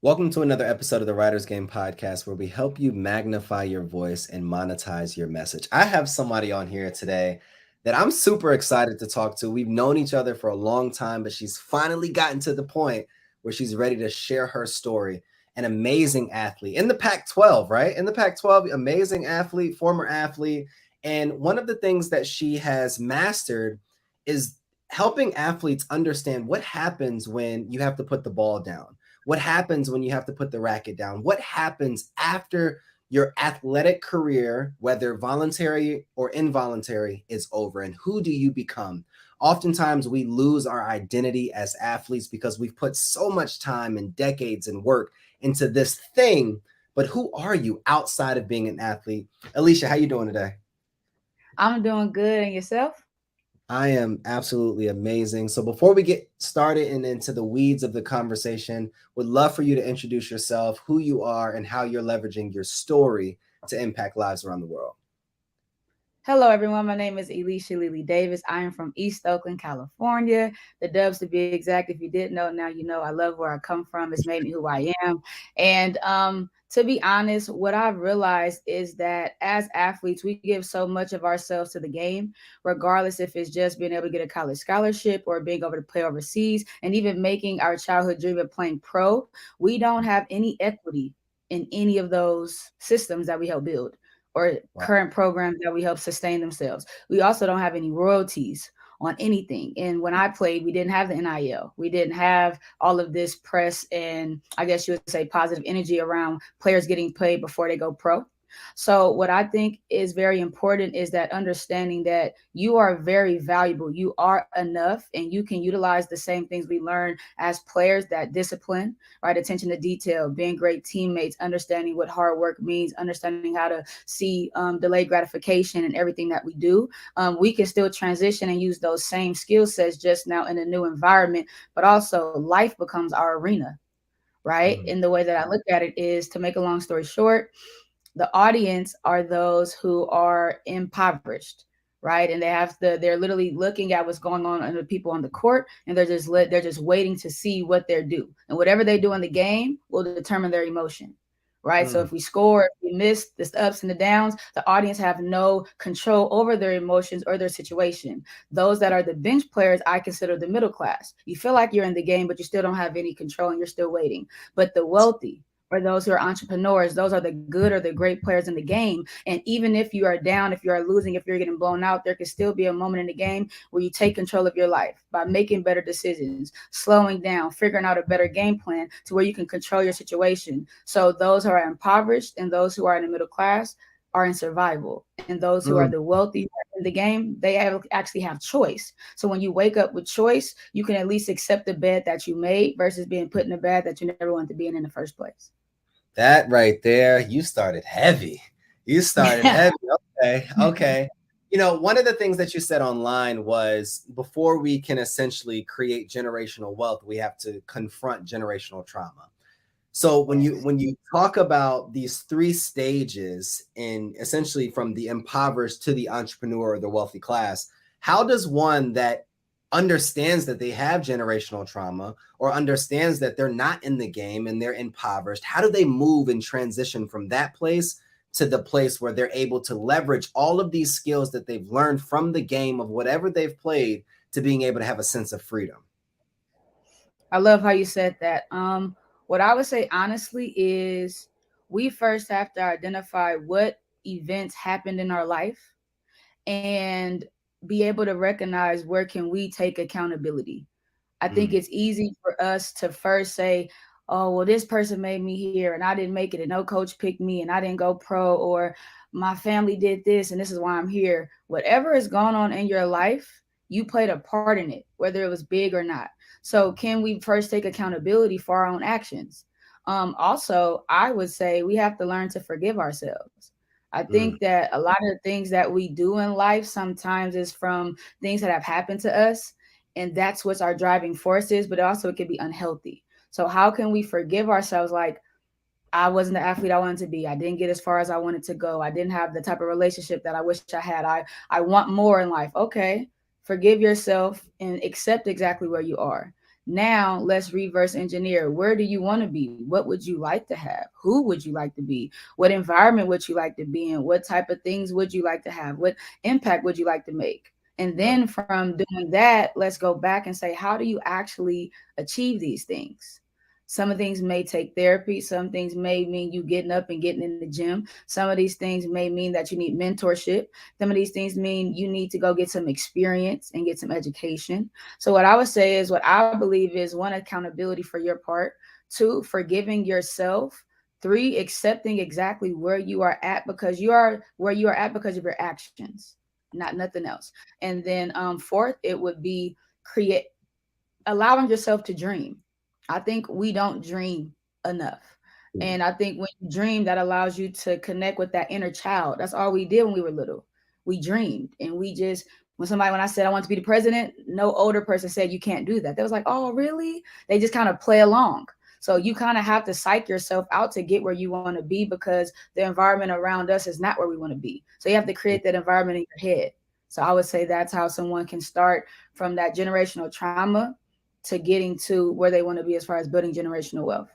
Welcome to another episode of the Writer's Game podcast where we help you magnify your voice and monetize your message. I have somebody on here today that I'm super excited to talk to. We've known each other for a long time, but she's finally gotten to the point where she's ready to share her story. An amazing athlete in the Pac-12, right? In the Pac-12, amazing athlete, former athlete. And one of the things that she has mastered is helping athletes understand what happens when you have to put the ball down. What happens when you have to put the racket down? What happens after your athletic career, whether voluntary or involuntary, is over? And who do you become? Oftentimes, we lose our identity as athletes because we've put so much time and decades and work into this thing. But who are you outside of being an athlete? Elisha, how you doing today? I'm doing good. And yourself? I am absolutely amazing. So before we get started and into the weeds of the conversation, would love for you to introduce yourself, who you are, and how you're leveraging your story to impact lives around the world. Hello, everyone. My name is Elisha Lili Davis. I am from East Oakland, California. The Dubs, to be exact. If you didn't know, now you know. I love where I come from. It's made me who I am. And to be honest, what I've realized is that as athletes, we give so much of ourselves to the game, regardless if it's just being able to get a college scholarship or being able to play overseas, and even making our childhood dream of playing pro. We don't have any equity in any of those systems that we help build or Wow. current programs that we help sustain themselves. We also don't have any royalties on anything. And when I played, we didn't have the NIL. We didn't have all of this press and I guess you would say positive energy around players getting paid before they go pro. So what I think is very important is that understanding that you are very valuable. You are enough and you can utilize the same things we learn as players, that discipline, right? Attention to detail, being great teammates, understanding what hard work means, understanding how to see delayed gratification and everything that we do. We can still transition and use those same skill sets just now in a new environment, but also life becomes our arena, right? Mm. And the way that I look at it is, to make a long story short, the audience are those who are impoverished, right? And they're literally looking at what's going on in the people on the court, and they're just waiting to see what they're due, and whatever they do in the game will determine their emotion, right? So Mm. if we score, if we miss, the ups and the downs, the audience have no control over their emotions or their situation. Those that are the bench players, I consider the middle class. You feel like you're in the game, but you still don't have any control and you're still waiting. But the wealthy, or those who are entrepreneurs, those are the good or the great players in the game. And even if you are down, if you are losing, if you're getting blown out, there can still be a moment in the game where you take control of your life by making better decisions, slowing down, figuring out a better game plan to where you can control your situation. So those who are impoverished and those who are in the middle class are in survival. And those who are Mm. the wealthy in the game, actually have choice. So when you wake up with choice, you can at least accept the bed that you made versus being put in a bed that you never wanted to be in the first place. That right there, you started heavy. You started Yeah. heavy. Okay. Okay. One of the things that you said online was before we can essentially create generational wealth, we have to confront generational trauma. So when you talk about these three stages in essentially from the impoverished to the entrepreneur or the wealthy class, how does one that understands that they have generational trauma or understands that they're not in the game and they're impoverished, how do they move and transition from that place to the place where they're able to leverage all of these skills that they've learned from the game of whatever they've played to being able to have a sense of freedom? I love how you said that. What I would say honestly is we first have to identify what events happened in our life and be able to recognize where can we take accountability. I think Mm. it's easy for us to first say, oh, well, this person made me here and I didn't make it and no coach picked me and I didn't go pro, or my family did this and this is why I'm here. Whatever is going on in your life, you played a part in it, whether it was big or not. So can we first take accountability for our own actions? Also, I would say we have to learn to forgive ourselves. I Mm. think that a lot of the things that we do in life sometimes is from things that have happened to us, and that's what's our driving force is, but also it can be unhealthy. So how can we forgive ourselves? Like, I wasn't the athlete I wanted to be. I didn't get as far as I wanted to go. I didn't have the type of relationship that I wish I had. I want more in life. Okay, forgive yourself and accept exactly where you are. Now let's reverse engineer. Where do you want to be? What would you like to have? Who would you like to be? What environment would you like to be in? What type of things would you like to have? What impact would you like to make? And Right. then from doing that, let's go back and say, how do you actually achieve these things? Some of things may take therapy. Some things may mean you getting up and getting in the gym. Some of these things may mean that you need mentorship. Some of these things mean you need to go get some experience and get some education. So what I would say is, what I believe is, one, accountability for your part, two, forgiving yourself, three, accepting exactly where you are at, because you are where you are at because of your actions, not nothing else. And then fourth, it would be create allowing yourself to dream. I think we don't dream enough. Mm. And I think when you dream, that allows you to connect with that inner child. That's all we did when we were little. We dreamed, and we just, when I said I want to be the president, no older person said you can't do that. They was like, "Oh, really?" They just kind of play along. So you kind of have to psych yourself out to get where you want to be, because the environment around us is not where we want to be. So you have to create that environment in your head. So I would say that's how someone can start from that generational trauma to getting to where they want to be as far as building generational wealth.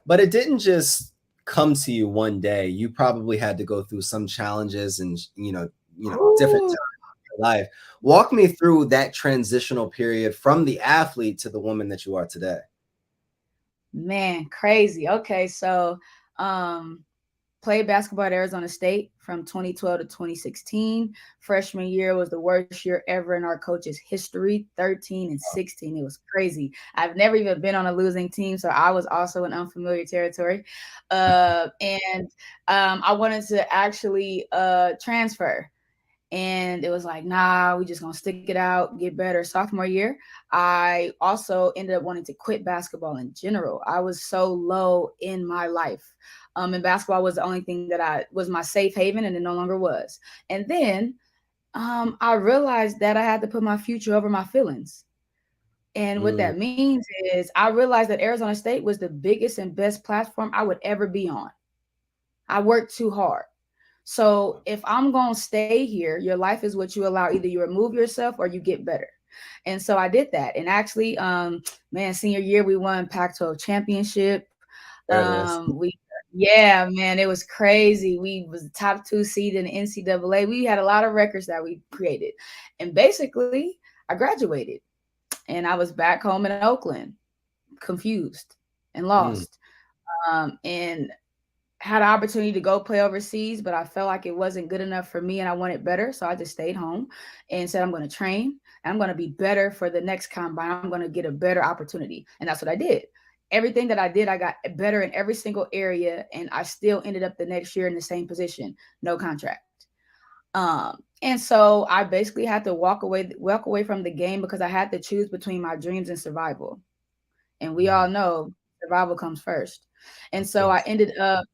But it didn't just come to you one day. You probably had to go through some challenges and different Ooh, times in your life. Walk me through that transitional period from the athlete to the woman that you are today. man, crazy. Okay, so um played basketball at Arizona State from 2012 to 2016. Freshman year was the worst year ever in our coach's history, 13 and 16. It was crazy. I've never even been on a losing team, so I was also in unfamiliar territory. And I wanted to actually transfer. And it was like, nah, we just gonna stick it out, get better. Sophomore year, I also ended up wanting to quit basketball in general. I was so low in my life. And basketball was the only thing that I was my safe haven, and it no longer was. And then I realized that I had to put my future over my feelings. And what Mm, that means is, I realized that Arizona State was the biggest and best platform I would ever be on. I worked too hard. So if I'm going to stay here, your life is what you allow. Either you remove yourself or you get better. And so I did that. And actually, man, senior year, we won Pac-12 Championship. there it is. Yeah, man, it was crazy. We was the top 2 seed in the NCAA. We had a lot of records that we created. And basically, I graduated and I was back home in Oakland, confused and Mm, lost. And had an opportunity to go play overseas, but I felt like it wasn't good enough for me and I wanted better. So I just stayed home and said, I'm going to train. I'm going to be better for the next combine. I'm going to get a better opportunity. And that's what I did. Everything that I did, I got better in every single area. And I still ended up the next year in the same position, no contract. And so I basically had to walk away from the game because I had to choose between my dreams and survival. And we all mm, know survival comes first. And of so I course. ended up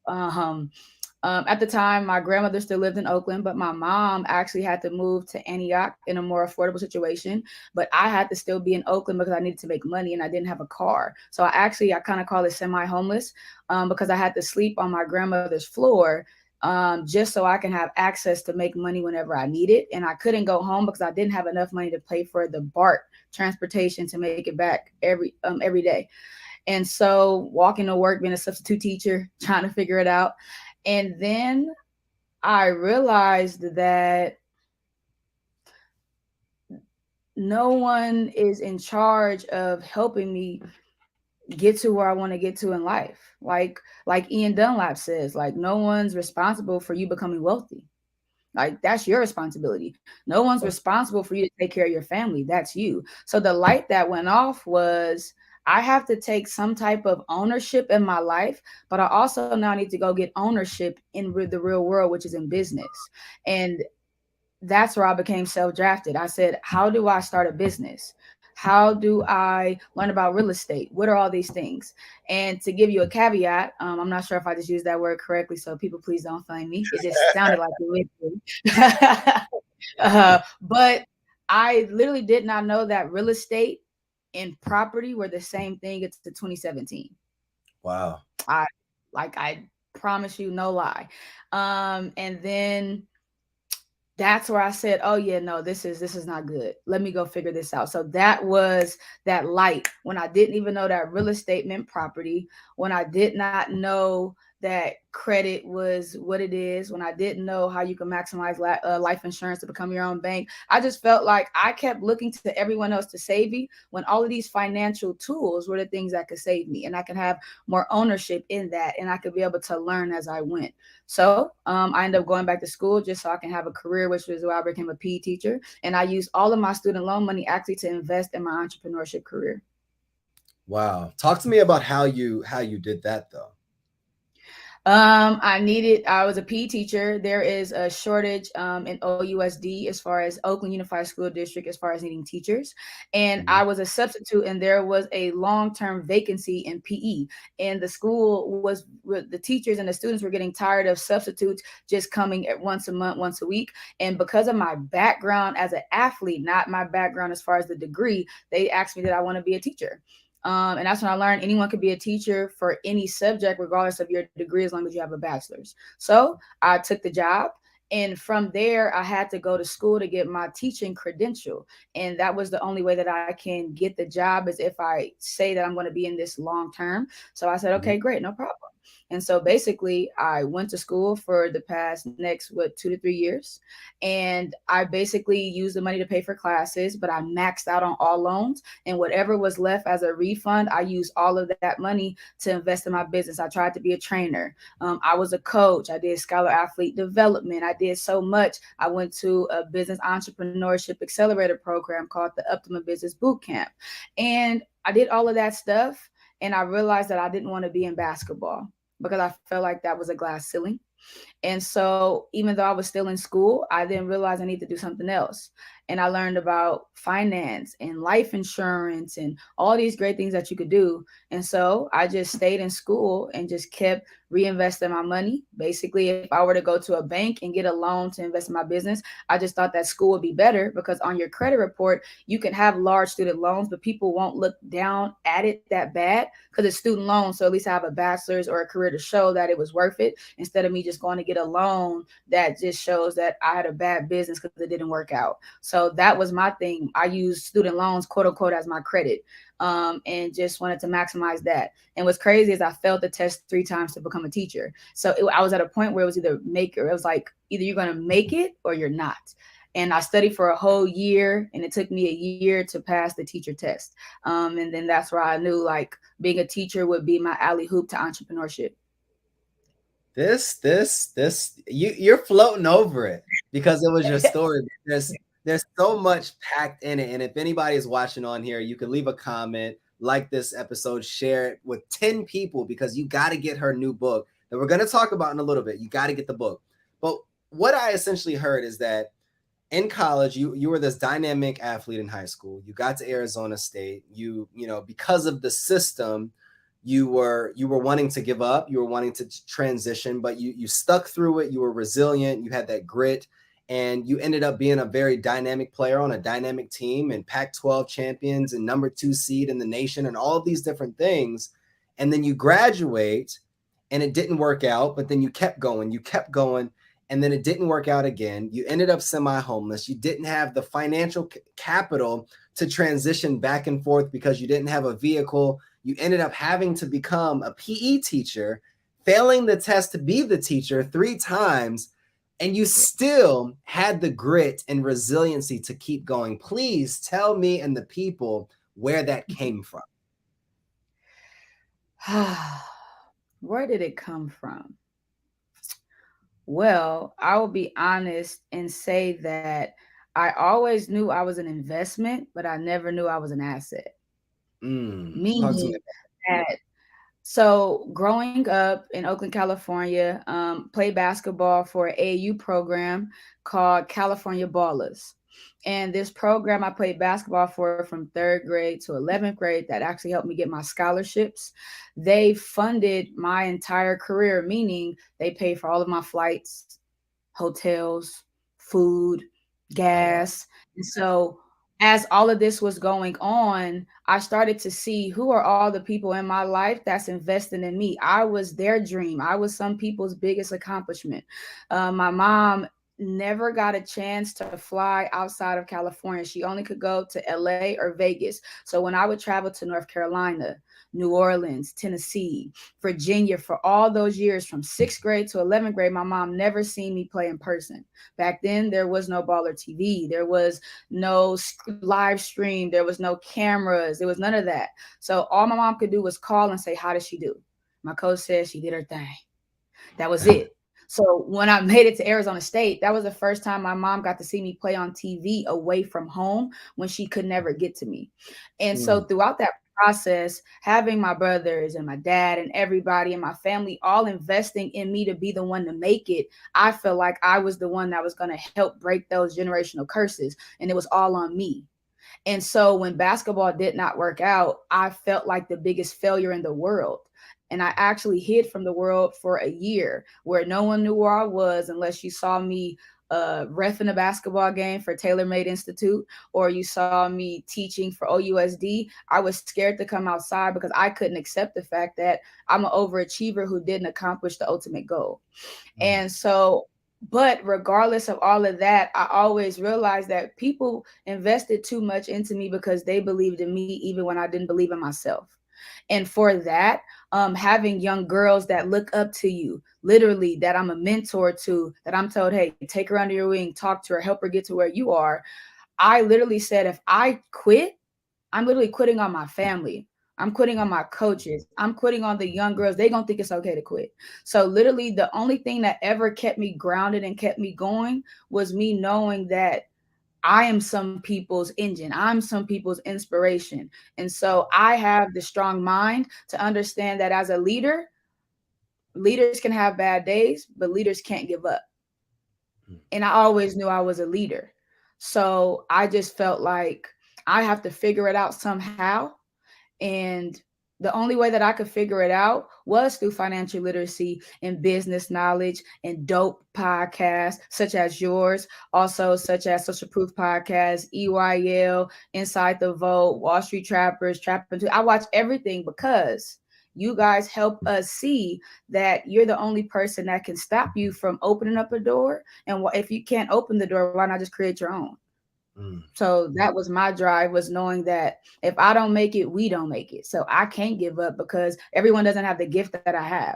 at the time, my grandmother still lived in Oakland, but my mom actually had to move to Antioch in a more affordable situation. But I had to still be in Oakland because I needed to make money and I didn't have a car. So I kind of call it semi-homeless, because I had to sleep on my grandmother's floor, just so I can have access to make money whenever I need it. And I couldn't go home because I didn't have enough money to pay for the BART transportation to make it back every day. And so walking to work, being a substitute teacher, trying to figure it out. And then I realized that no one is in charge of helping me get to where I want to get to in life. Like Ian Dunlap says, like, no one's responsible for you becoming wealthy. Like, that's your responsibility. No one's responsible for you to take care of your family. That's you. So the light that went off was, I have to take some type of ownership in my life, but I also now need to go get ownership in the real world, which is in business. And that's where I became self drafted. I said, how do I start a business? How do I learn about real estate? What are all these things? And to give you a caveat, I'm not sure if I just used that word correctly, so people please don't find me. It just sounded like it went but I literally did not know that real estate and property were the same thing until 2017. Wow. I I promise you, no lie. And then that's where I said, "Oh yeah, no, this is not good. Let me go figure this out." So that was that light when I didn't even know that real estate meant property, when I did not know that credit was what it is, when I didn't know how you can maximize life insurance to become your own bank. I just felt like I kept looking to everyone else to save me when all of these financial tools were the things that could save me, and I can have more ownership in that, and I could be able to learn as I went. So I ended up going back to school just so I can have a career, which was why I became a PE teacher. And I used all of my student loan money actually to invest in my entrepreneurship career. Wow. Talk to me about how you did that though. I was a PE teacher. There is a shortage in OUSD as far as Oakland Unified School District, as far as needing teachers. And Mhm. I was a substitute, and there was a long-term vacancy in PE. And the school the teachers and the students were getting tired of substitutes just coming at once a month, once a week. And because of my background as an athlete, not my background as far as the degree, they asked me that I want to be a teacher. And that's when I learned anyone could be a teacher for any subject, regardless of your degree, as long as you have a bachelor's. So I took the job. And from there, I had to go to school to get my teaching credential. And that was the only way that I can get the job, is if I say that I'm going to be in this long term. So I said, Mhm. okay, great, no problem. And so basically, I went to school for the past next, 2 to 3 years. And I basically used the money to pay for classes, but I maxed out on all loans. And whatever was left as a refund, I used all of that money to invest in my business. I tried to be a trainer. I was a coach. I did scholar athlete development. I did so much. I went to a business entrepreneurship accelerator program called the Optimum Business Bootcamp. And I did all of that stuff. And I realized that I didn't want to be in basketball because I felt like that was a glass ceiling. And so, even though I was still in school, I then realized I need to do something else. And I learned about finance and life insurance and all these great things that you could do. And so I just stayed in school and just kept reinvesting my money. Basically, if I were to go to a bank and get a loan to invest in my business, I just thought that school would be better, because on your credit report, you can have large student loans, but people won't look down at it that bad because it's student loans. So at least I have a bachelor's or a career to show that it was worth it, instead of me just going to get a loan that just shows that I had a bad business because it didn't work out. So that was my thing. I used student loans, quote unquote, as my credit, and just wanted to maximize that. And what's crazy is I failed the test 3 times to become a teacher. So I was at a point where it was either make or it was like either you're going to make it or you're not. And I studied for a whole year, and it took me a year to pass the teacher test. And then that's where I knew like being a teacher would be my alley hoop to entrepreneurship. This you're floating over it because it was your story. There's so much packed in it. And if anybody is watching on here, you can leave a comment, like this episode, share it with 10 people, because you got to get her new book that we're going to talk about in a little bit. You got to get the book. But what I essentially heard is that in college, you were this dynamic athlete in high school. You got to Arizona State. You know, because of the system, you were wanting to give up. You were wanting to transition, but you stuck through it. You were resilient. You had that grit, and you ended up being a very dynamic player on a dynamic team, and Pac-12 champions and number 2 seed in the nation and all of these different things. And then you graduate, and it didn't work out. But then you kept going. You kept going, and then it didn't work out again. You ended up semi-homeless. You didn't have the financial capital to transition back and forth because you didn't have a vehicle. You ended up having to become a PE teacher, failing the test to be the teacher 3 times, and you still had the grit and resiliency to keep going. Please tell me and the people where that came from. Where did it come from? Well, I will be honest and say that I always knew I was an investment, but I never knew I was an asset. Talk to me. Meaning that, so growing up in Oakland, California, played basketball for an AAU program called California Ballers. And this program I played basketball for from 3rd grade to 11th grade that actually helped me get my scholarships. They funded my entire career, meaning they paid for all of my flights, hotels, food, Oh, wow. gas. And so as all of this was going on, I started to see who are all the people in my life that's investing in me. I was their dream. I was some people's biggest accomplishment. My mom never got a chance to fly outside of California. She only could go to LA or Vegas. So when I would travel to North Carolina, New Orleans, Tennessee, Virginia for all those years from 6th grade to 11th grade, my mom never seen me play in person. Back then, there was no baller TV. There was no live stream. There was no cameras. There was none of that. So all my mom could do was call and say, "How did she do?" My coach said she did her thing. That was it. So when I made it to Arizona State, that was the first time my mom got to see me play on TV away from home when she could never get to me. And so Mm, throughout that process, having my brothers and my dad and everybody in my family all investing in me to be the one to make it, I felt like I was the one that was going to help break those generational curses. And it was all on me. And so when basketball did not work out, I felt like the biggest failure in the world. And I actually hid from the world for a year where no one knew where I was unless you saw me ref in a basketball game for Taylor Made Institute or you saw me teaching for OUSD. I was scared to come outside because I couldn't accept the fact that I'm an overachiever who didn't accomplish the ultimate goal. mm, And so, but regardless of all of that, I always realized that people invested too much into me because they believed in me even when I didn't believe in myself. And for that, having young girls that look up to you, literally, that I'm a mentor to, that I'm told, hey, take her under your wing, talk to her, help her get to where you are. I literally said, if I quit, I'm literally quitting on my family. I'm quitting on my coaches. I'm quitting on the young girls. They gonna think it's okay to quit. So literally the only thing that ever kept me grounded and kept me going was me knowing that I am some people's engine. I'm some people's inspiration. And so I have the strong mind to understand that as a leader, leaders can have bad days, but leaders can't give up. mm. And I always knew I was a leader. So I just felt like I have to figure it out somehow. And the only way that I could figure it out was through financial literacy and business knowledge and dope podcasts such as yours, also such as Social Proof Podcast, EYL, Inside the Vote, Wall Street Trappers, Trap Into. I watch everything because you guys help us see that you're the only person that can stop you from opening up a door. And if you can't open the door, why not just create your own? Mm. So that was my drive, was knowing that if I don't make it, we don't make it. So I can't give up because everyone doesn't have the gift that I have.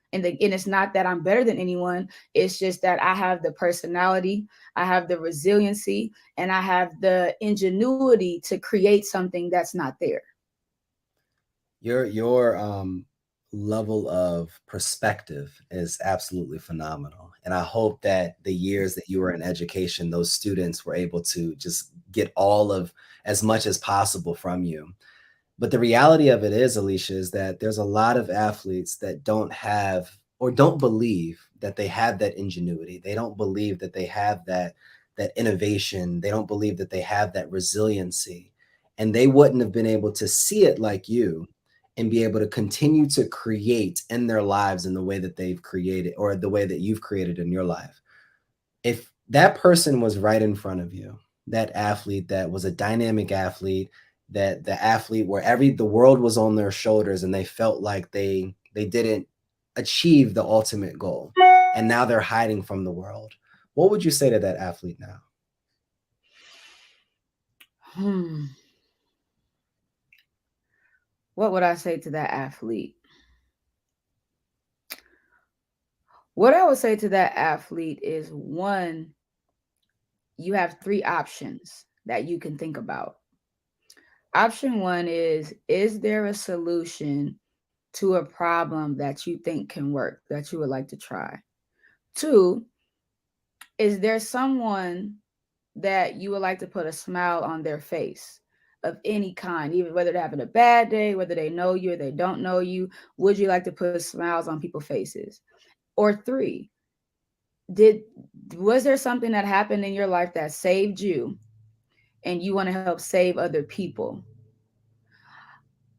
And it's not that I'm better than anyone. It's just that I have the personality, I have the resiliency, and I have the ingenuity to create something that's not there. Your level of perspective is absolutely phenomenal. And I hope that the years that you were in education, those students were able to just get all of as much as possible from you. But the reality of it is, Elisha, is that there's a lot of athletes that don't have or don't believe that they have that ingenuity. They don't believe that they have that innovation. They don't believe that they have that resiliency. And they wouldn't have been able to see it like you and be able to continue to create in their lives in the way that they've created or the way that you've created in your life. If that person was right in front of you, that athlete that was a dynamic athlete, that the athlete where the world was on their shoulders and they felt like they didn't achieve the ultimate goal and now they're hiding from the world, what would you say to that athlete now? Hmm. What would I say to that athlete? What I would say to that athlete is, one, you have three options that you can think about. Option one is there a solution to a problem that you think can work, that you would like to try? Two, is there someone that you would like to put a smile on their face of any kind, even whether they're having a bad day, whether they know you or they don't know you? Would you like to put smiles on people's faces? Or three, did was there something that happened in your life that saved you and you want to help save other people?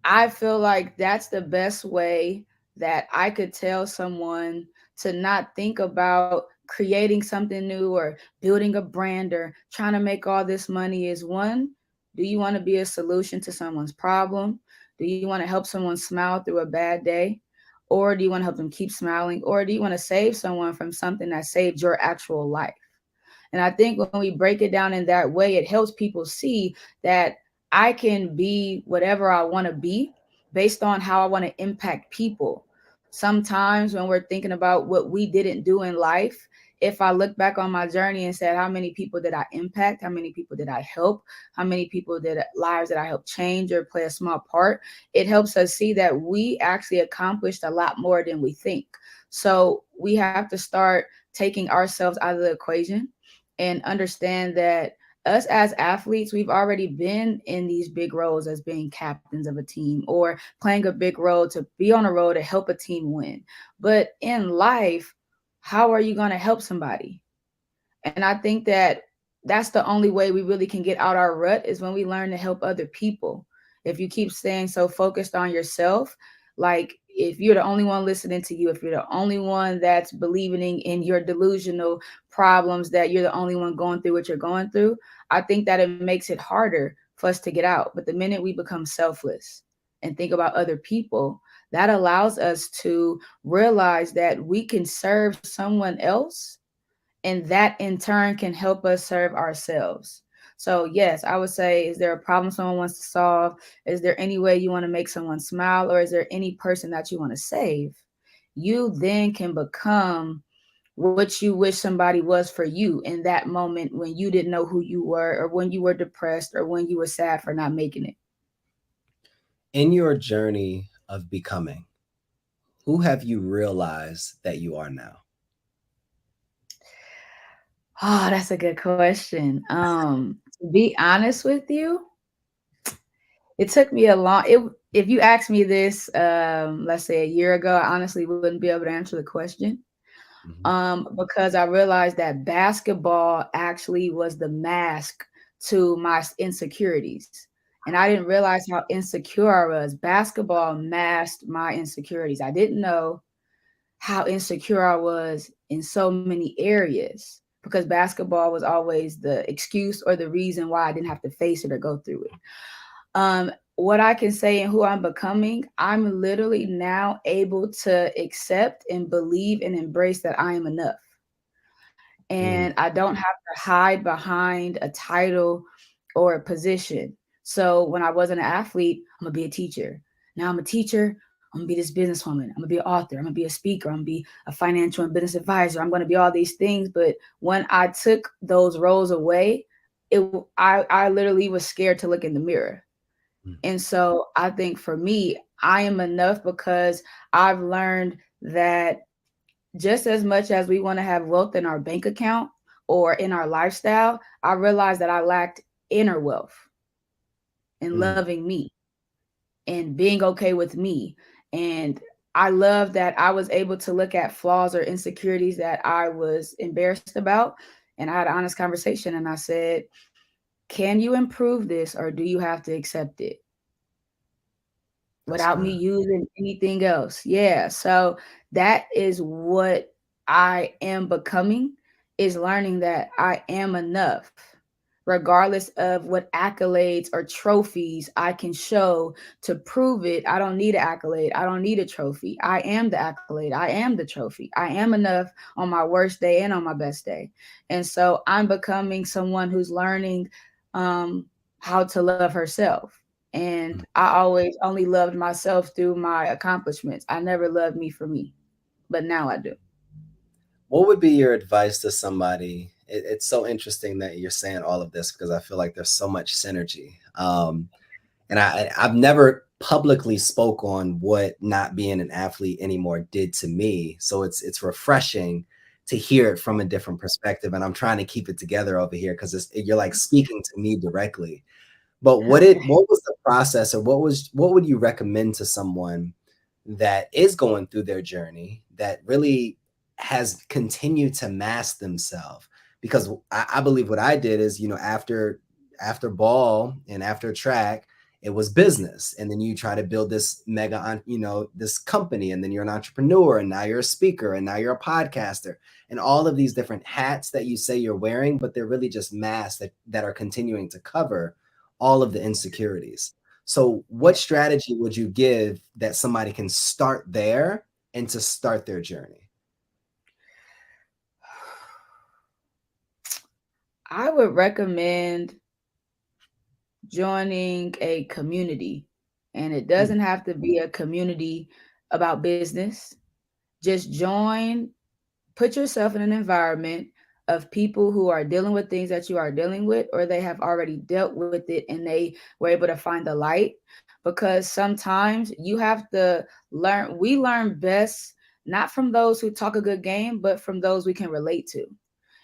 I feel like that's the best way that I could tell someone to not think about creating something new or building a brand or trying to make all this money. Is one, do you want to be a solution to someone's problem? Do you want to help someone smile through a bad day? Or do you want to help them keep smiling? Or do you want to save someone from something that saved your actual life? And I think when we break it down in that way, it helps people see that I can be whatever I want to be based on how I want to impact people. Sometimes when we're thinking about what we didn't do in life, if I look back on my journey and said, how many people did I impact? How many people did I help? How many people did lives that I helped change or play a small part? It helps us see that we actually accomplished a lot more than we think. So we have to start taking ourselves out of the equation and understand that us as athletes, we've already been in these big roles as being captains of a team or playing a big role to be on a role to help a team win. But in life, how are you going to help somebody? And I think that that's the only way we really can get out our rut is when we learn to help other people. If you keep staying so focused on yourself, like if you're the only one listening to you, if you're the only one that's believing in your delusional problems, that you're the only one going through what you're going through, I think that it makes it harder for us to get out. But the minute we become selfless and think about other people, that allows us to realize that we can serve someone else, and that in turn can help us serve ourselves. So yes, I would say, is there a problem someone wants to solve? Is there any way you want to make someone smile, or is there any person that you want to save? You then can become what you wish somebody was for you in that moment when you didn't know who you were, or when you were depressed, or when you were sad for not making it. In your journey of becoming, who have you realized that you are now? Oh, that's a good question. To be honest with you, it took me a long it if you asked me this let's say a year ago, I honestly wouldn't be able to answer the question. Mhm. Because I realized that basketball actually was the mask to my insecurities. And I didn't realize how insecure I was. Basketball masked my insecurities. I didn't know how insecure I was in so many areas because basketball was always the excuse or the reason why I didn't have to face it or go through it. What I can say and who I'm becoming, I'm literally now able to accept and believe and embrace that I am enough. And Mm, I don't have to hide behind a title or a position. So when I wasn't an athlete, I'm gonna be a teacher. Now I'm a teacher. I'm gonna be this businesswoman. I'm gonna be an author. I'm gonna be a speaker. I'm gonna be a financial and business advisor. I'm gonna be all these things. But when I took those roles away, I literally was scared to look in the mirror. mm, And so I think for me, I am enough because I've learned that just as much as we want to have wealth in our bank account or in our lifestyle, I realized that I lacked inner wealth and mm. loving me and being okay with me. And I love that I was able to look at flaws or insecurities that I was embarrassed about. And I had an honest conversation and I said, can you improve this or do you have to accept it That's without me good. using anything else? Yeah. So that is what I am becoming, is learning that I am enough, regardless of what accolades or trophies I can show to prove it. I don't need an accolade. I don't need a trophy. I am the accolade. I am the trophy. I am enough on my worst day and on my best day. And so I'm becoming someone who's learning um, how to love herself. And Mm. I always only loved myself through my accomplishments. I never loved me for me, but now I do. What would be your advice to somebody? It's so interesting that you're saying all of this because I feel like there's so much synergy. And I've never publicly spoke on what not being an athlete anymore did to me. So it's refreshing to hear it from a different perspective. And I'm trying to keep it together over here because you're like speaking to me directly. But Okay. what was the process, or what would you recommend to someone that is going through their journey that really has continued to mask themselves? Because I believe what I did is, after ball and after track, it was business, and then you try to build this this company, and then you're an entrepreneur, and now you're a speaker, and now you're a podcaster, and all of these different hats that you say you're wearing, but they're really just masks that are continuing to cover all of the insecurities. So, what Yeah. strategy would you give that somebody can start there and to start their journey? I would recommend joining a community, and it Mm, doesn't have to be a community about business. Just join, put yourself in an environment of people who are dealing with things that you are dealing with, or they have already dealt with it and they were able to find the light. Because sometimes you have to learn, we learn best not from those who talk a good game, but from those we can relate to.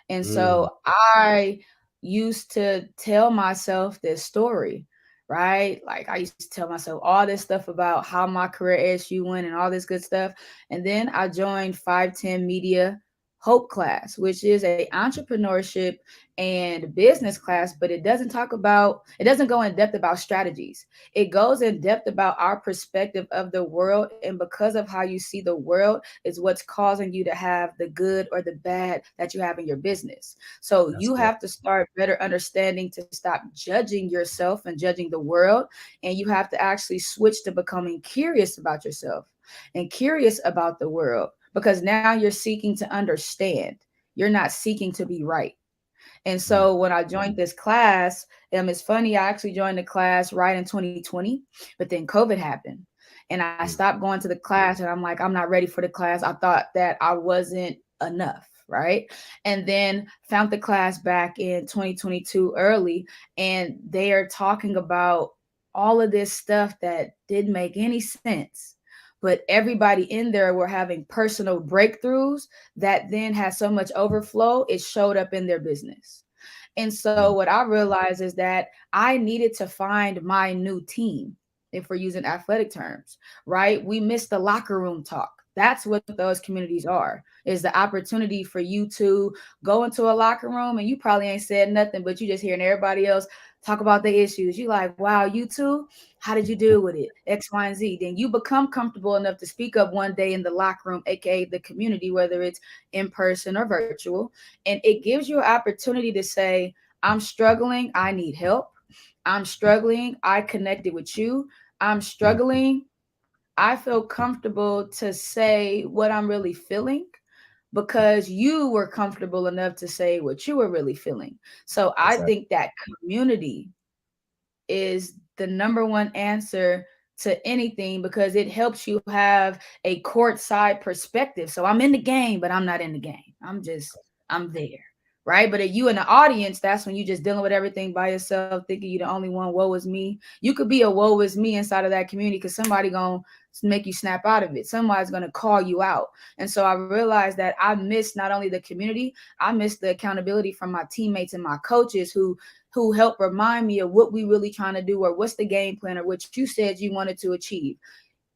And mm, so I used to tell myself this story, right? Like I used to tell myself all this stuff about how my career at SU went and all this good stuff. And then I joined 510 Media Hope class, which is a entrepreneurship and business class, but it doesn't go in depth about strategies. It goes in depth about our perspective of the world. And because of how you see the world is what's causing you to have the good or the bad that you have in your business. So that's you good. have to start better understanding to stop judging yourself and judging the world. And you have to actually switch to becoming curious about yourself and curious about the world, because now you're seeking to understand. You're not seeking to be right. And Mm, so when I joined this class, it's funny, I actually joined the class right in 2020, but then COVID happened. And I mm, stopped going to the class and I'm like, I'm not ready for the class. I thought that I wasn't enough. Right. And then found the class back in 2022 early, and they are talking about all of this stuff that didn't make any sense. But everybody in there were having personal breakthroughs that then had so much overflow, it showed up in their business. And so mm, what I realized is that I needed to find my new team, if we're using athletic terms, right? We missed the locker room talk. That's what those communities are, is the opportunity for you to go into a locker room and you probably ain't said nothing, but you just hearing everybody else talk about the issues. You like, wow, you too? How did you deal with it? X, Y, and Z. Then you become comfortable enough to speak up one day in the locker room, aka the community, whether it's in person or virtual. And it gives you an opportunity to say, I'm struggling, I need help. I'm struggling, I connected with you. I'm mm, struggling, I feel comfortable to say what I'm really feeling because you were comfortable enough to say what you were really feeling. So I exactly. think that community is the number one answer to anything because it helps you have a courtside perspective. So I'm in the game, but I'm not in the game. I'm there. Right. But if you in the audience, that's when you just dealing with everything by yourself, thinking you're the only one. Woe is me. You could be a woe is me inside of that community because somebody gonna make you snap out of it. Somebody's gonna call you out. And so I realized that I missed not only the community, I missed the accountability from my teammates and my coaches who help remind me of what we really trying to do or what's the game plan or what you said you wanted to achieve.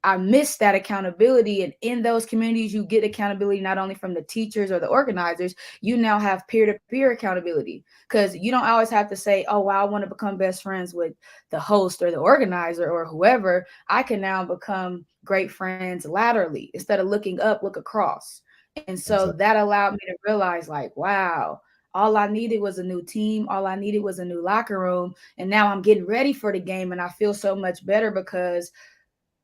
I missed that accountability. And in those communities, you get accountability not only from the teachers or the organizers, you now have peer to peer accountability because you don't always have to say, oh, well, I want to become best friends with the host or the organizer or whoever. I can now become great friends laterally instead of looking up, look across. And so Exactly. that allowed me to realize, like, wow, all I needed was a new team. All I needed was a new locker room. And now I'm getting ready for the game. And I feel so much better because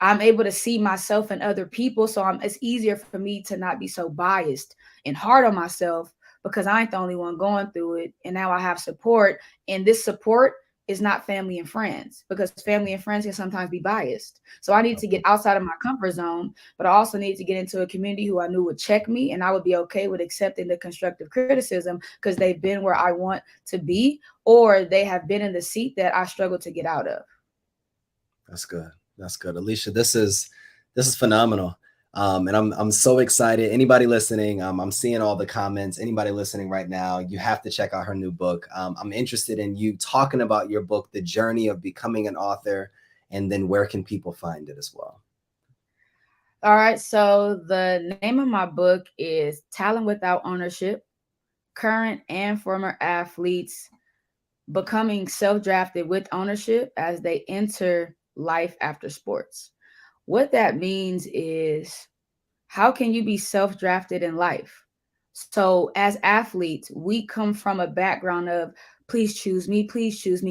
I'm able to see myself and other people. So it's easier for me to not be so biased and hard on myself because I ain't the only one going through it. And now I have support. And this support is not family and friends because family and friends can sometimes be biased. So I need to get outside of my comfort zone, but I also need to get into a community who I knew would check me and I would be okay with accepting the constructive criticism because they've been where I want to be or they have been in the seat that I struggle to get out of. That's good. That's good. Alicia, this is phenomenal. And I'm so excited. Anybody listening, I'm seeing all the comments. Anybody listening right now, you have to check out her new book. I'm interested in you talking about your book, the journey of becoming an author, and then where can people find it as well? All right. So the name of my book is Talent Without Ownership, Current and Former Athletes Becoming Self-Drafted with Ownership as They Enter Life After Sports. What that means is how can you be self-drafted in life? So as athletes, we come from a background of please choose me,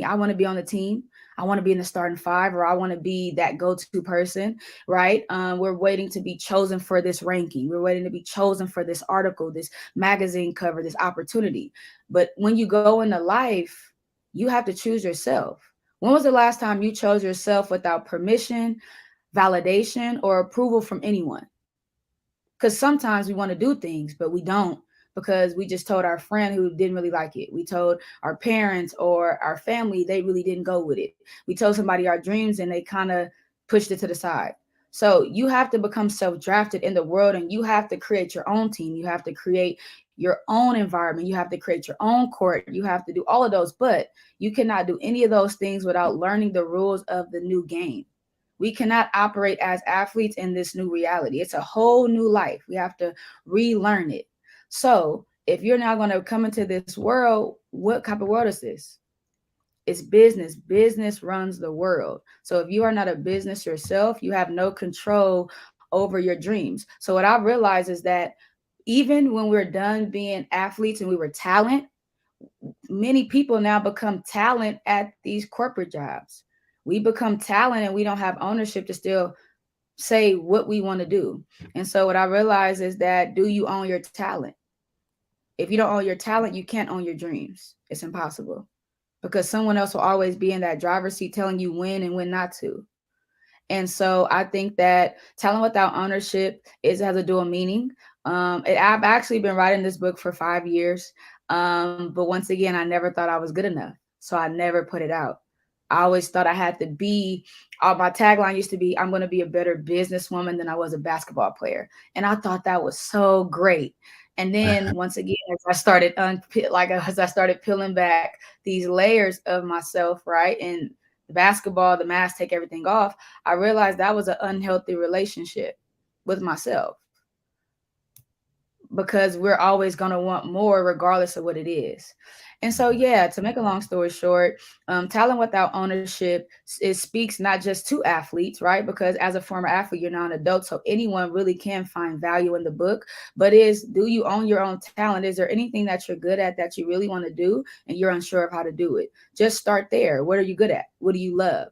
I want to be on the team. I want to be in the starting five, or I want to be that go-to person, right? We're waiting to be chosen for this ranking. We're waiting to be chosen for this article, this magazine cover, this opportunity. But when you go into life, you have to choose yourself. When was the last time you chose yourself without permission, validation, or approval from anyone? Because sometimes we want to do things, but we don't, because we just told our friend who didn't really like it. We told our parents or our family, they really didn't go with it. We told somebody our dreams and they kind of pushed it to the side. So you have to become self-drafted in the world, and you have to create your own team. You have to create your own environment. You have to create your own court. You have to do all of those, but you cannot do any of those things without learning the rules of the new game. We cannot operate as athletes in this new reality. It's a whole new life. We have to relearn it. So if you're now going to come into this world, what type of world is this? It's business. Business runs the world. So if you are not a business yourself, you have no control over your dreams. So what I realized is that even when we're done being athletes and we were talent, many people now become talent at these corporate jobs. We become talent and we don't have ownership to still say what we want to do. And so what I realize is that, do you own your talent? If you don't own your talent, you can't own your dreams. It's impossible, because someone else will always be in that driver's seat telling you when and when not to. And so I think that talent without ownership is has a dual meaning. I've actually been writing this book for 5 years, but once again, I never thought I was good enough, so I never put it out. I always thought I had to be. My tagline used to be, "I'm going to be a better businesswoman than I was a basketball player," and I thought that was so great. And then once again, as I started peeling back these layers of myself, right, and the basketball, the mask, take everything off, I realized that was an unhealthy relationship with myself, because we're always going to want more regardless of what it is. And so, yeah, to make a long story short, talent without ownership, it speaks not just to athletes, right? Because as a former athlete, you're not an adult, so anyone really can find value in the book. But do you own your own talent? Is there anything that you're good at that you really want to do and you're unsure of how to do it? Just start there. What are you good at? What do you love?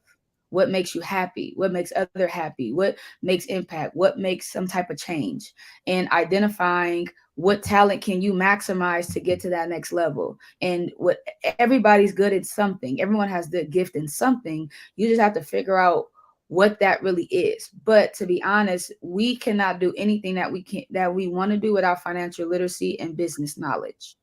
What makes you happy? What makes other happy? What makes impact? What makes some type of change? And identifying what talent can you maximize to get to that next level. And what everybody's good at something. Everyone has the gift in something. You just have to figure out what that really is. But to be honest, we cannot do anything that we want to do without financial literacy and business knowledge.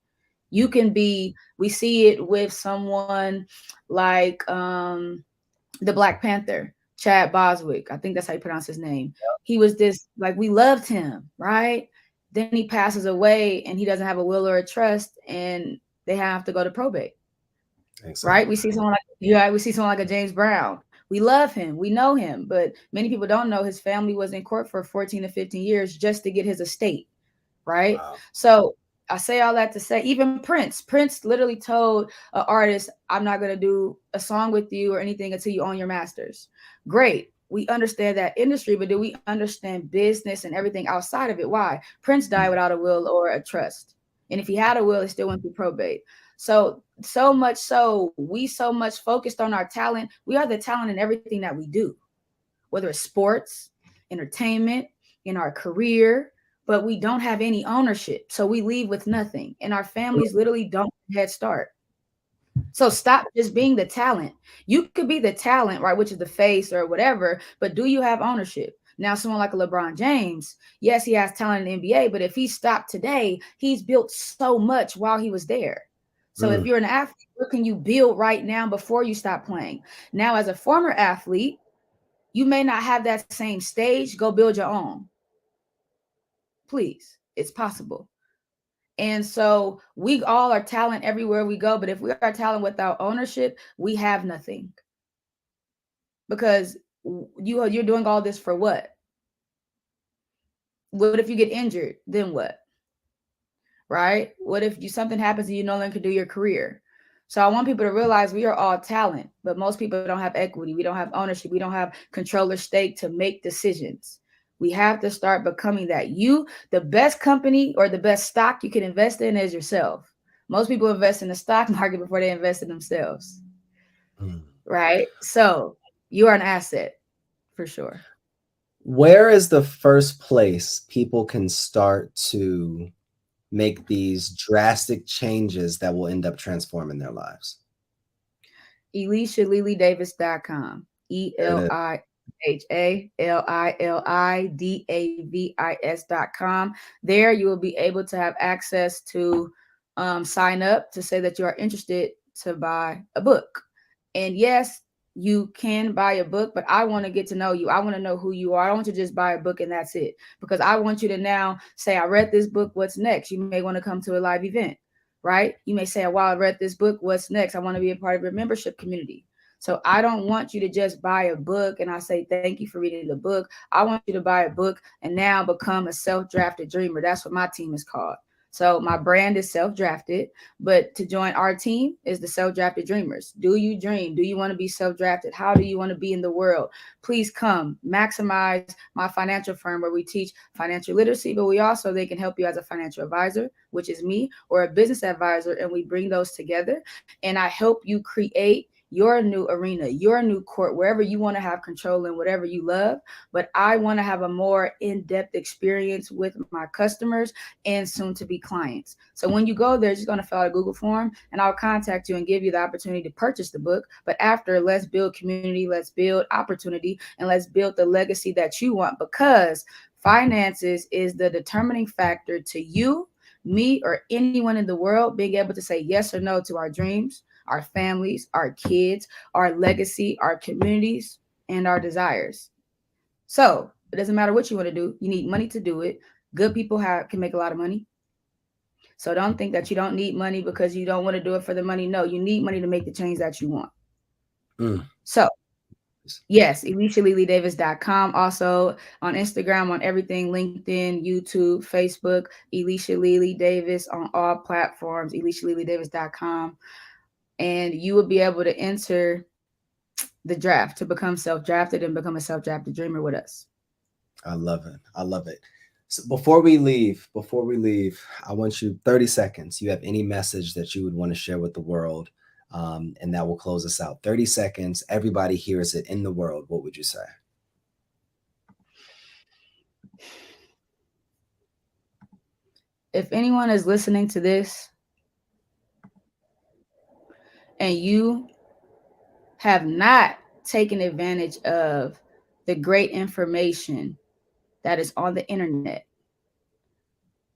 You can be, we see it with someone like the Black Panther, Chad Boswick. I think that's how you pronounce his name. He was this, like, we loved him, right? Then he passes away and he doesn't have a will or a trust, and they have to go to probate. Right? Exactly. We see someone like a James Brown. We love him, we know him, but many people don't know his family was in court for 14 to 15 years just to get his estate, right? Wow. So I say all that to say, even Prince literally told an artist, "I'm not going to do a song with you or anything until you own your masters." Great. We understand that industry, but do we understand business and everything outside of it? Why? Prince died without a will or a trust. And if he had a will, it still went through probate. So much so, we so much focused on our talent. We are the talent in everything that we do, whether it's sports, entertainment, in our career, but we don't have any ownership. So we leave with nothing. And our families literally don't head start. So stop just being the talent. You could be the talent, right, which is the face or whatever, but do you have ownership? Now, someone like a LeBron James, yes, he has talent in the NBA, but if he stopped today, he's built so much while he was there. So if Mm, you're an athlete, what can you build right now before you stop playing? Now, as a former athlete, you may not have that same stage. Go build your own. Please. It's possible. And so we all are talent everywhere we go. But if we are talent without ownership, we have nothing. Because you're doing all this for what? What if you get injured? Then what? Right? What if something happens and you no longer can do your career? So I want people to realize we are all talent, but most people don't have equity. We don't have ownership. We don't have control or stake to make decisions. We have to start becoming that. The best company or the best stock you can invest in is yourself. Most people invest in the stock market before they invest in themselves, mm. right? So you are an asset for sure. Where is the first place people can start to make these drastic changes that will end up transforming their lives? ElishaLiliDavis.com. There it is. ELIShaLiliDavis.com. There you will be able to have access to sign up to say that you are interested to buy a book. And yes, you can buy a book, but I want to get to know you. I want to know who you are. I don't want you to just buy a book and that's it. Because I want you to now say, I read this book. What's next? You may want to come to a live event, right? You may say, while I read this book, what's next? I want to be a part of your membership community. So I don't want you to just buy a book and I say, thank you for reading the book. I want you to buy a book and now become a self-drafted dreamer. That's what my team is called. So my brand is self-drafted, but to join our team is the self-drafted dreamers. Do you dream? Do you want to be self-drafted? How do you want to be in the world? Please come maximize my financial firm where we teach financial literacy, but we also, they can help you as a financial advisor, which is me, or a business advisor. And we bring those together and I help you create your new arena, your new court, wherever you want to have control in whatever you love. But I want to have a more in-depth experience with my customers and soon to be clients. So when you go there, just going to fill out a Google form and I'll contact you and give you the opportunity to purchase the book. But after, let's build community, let's build opportunity, and let's build the legacy that you want, because finances is the determining factor to you, me, or anyone in the world being able to say yes or no to our dreams, our families, our kids, our legacy, our communities, and our desires. So it doesn't matter what you want to do. You need money to do it. Good people can make a lot of money. So don't think that you don't need money because you don't want to do it for the money. No, you need money to make the change that you want. Mm. So yes, ElishaLiliDavis.com. Also on Instagram, on everything, LinkedIn, YouTube, Facebook, Elisha Lili Davis on all platforms, ElishaLiliDavis.com. And you will be able to enter the draft to become self-drafted and become a self-drafted dreamer with us. I love it. I love it. So before we leave, I want you 30 seconds. You have any message that you would want to share with the world, and that will close us out. 30 seconds. Everybody hears it in the world. What would you say? If anyone is listening to this and you have not taken advantage of the great information that is on the internet,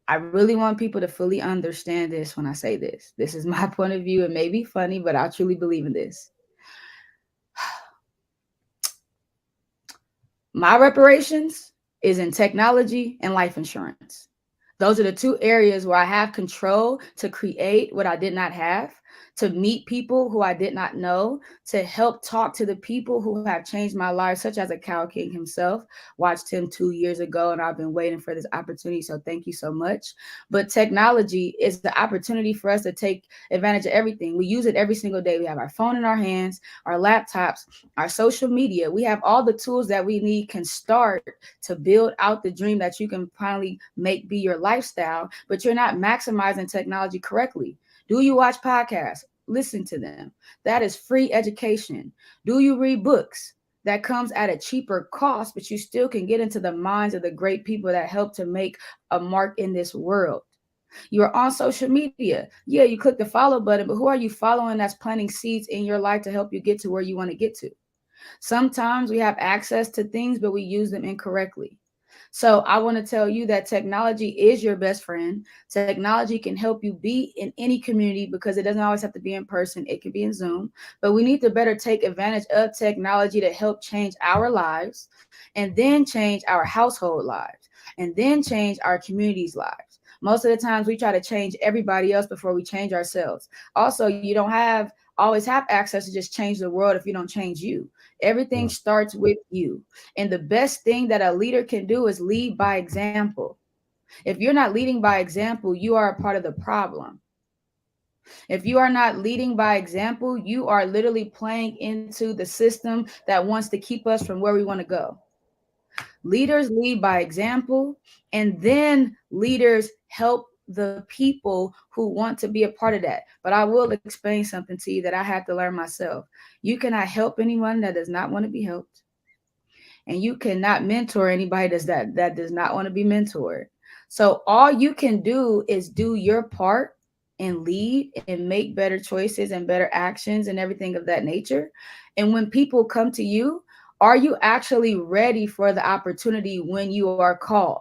I really want people to fully understand this when I say this. This is my point of view. It may be funny, but I truly believe in this. My reparations is in technology and life insurance. Those are the two areas where I have control to create what I did not have, to meet people who I did not know, to help talk to the people who have changed my life, such as a Cow King himself. Watched him 2 years ago, and I've been waiting for this opportunity. So thank you so much. But technology is the opportunity for us to take advantage of everything. We use it every single day. We have our phone in our hands, our laptops, our social media. We have all the tools that we need can start to build out the dream that you can finally make be your lifestyle, but you're not maximizing technology correctly. Do you watch podcasts? Listen to them. That is free education. Do you read books? That comes at a cheaper cost, but you still can get into the minds of the great people that help to make a mark in this world. You're on social media. Yeah, you click the follow button, but who are you following that's planting seeds in your life to help you get to where you want to get to? Sometimes we have access to things, but we use them incorrectly. So I want to tell you that technology is your best friend. Technology can help you be in any community because it doesn't always have to be in person. It can be in Zoom. But we need to better take advantage of technology to help change our lives and then change our household lives and then change our communities' lives. Most of the times we try to change everybody else before we change ourselves. Also, you don't have always have access to just change the world if you don't change you. Everything Mm. starts with you. And the best thing that a leader can do is lead by example. If you're not leading by example, you are a part of the problem. If you are not leading by example, you are literally playing into the system that wants to keep us from where we want to go. Leaders lead by example, and then leaders help the people who want to be a part of that. But I will explain something to you that I had to learn myself. You cannot help anyone that does not want to be helped, and you cannot mentor anybody that does not want to be mentored. So all you can do is do your part and lead and make better choices and better actions and everything of that nature. And when people come to you, are you actually ready for the opportunity when you are called?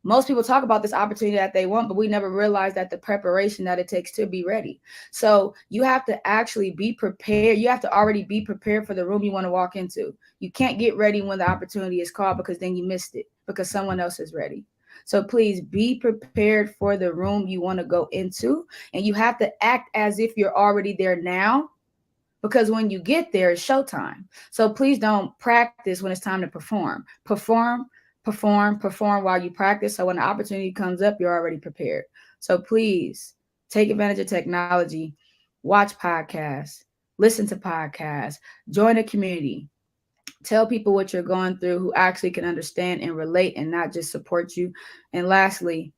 Most people talk about this opportunity that they want, but we never realize that the preparation that it takes to be ready. So you have to actually be prepared. You have to already be prepared for the room you want to walk into. You can't get ready when the opportunity is called, because then you missed it because someone else is ready. So please be prepared for the room you want to go into. And you have to act as if you're already there now, because when you get there, it's showtime. So please don't practice when it's time to perform. Perform while you practice. So when the opportunity comes up, you're already prepared. So please take advantage of technology, watch podcasts, listen to podcasts, join a community, tell people what you're going through who actually can understand and relate and not just support you. And lastly,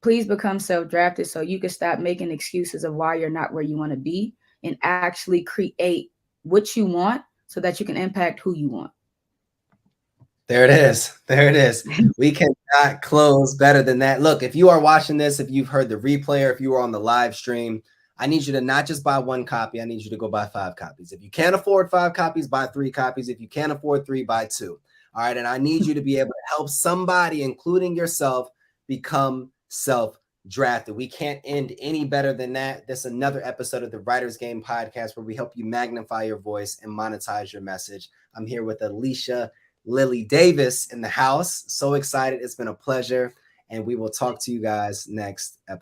please become self-drafted so you can stop making excuses of why you're not where you want to be, and actually create what you want so that you can impact who you want. There it is. There it is. We cannot close better than that. Look, if you are watching this, if you've heard the replay, or if you are on the live stream, I need you to not just buy one copy. I need you to go buy 5 copies. If you can't afford 5 copies, buy 3 copies. If you can't afford 3, buy 2. All right. And I need you to be able to help somebody, including yourself, become self-drafted. We can't end any better than that. This is another episode of the Writer's Game podcast, where we help you magnify your voice and monetize your message. I'm here with Elisha Lili Davis in the house. So excited. It's been a pleasure. And we will talk to you guys next episode.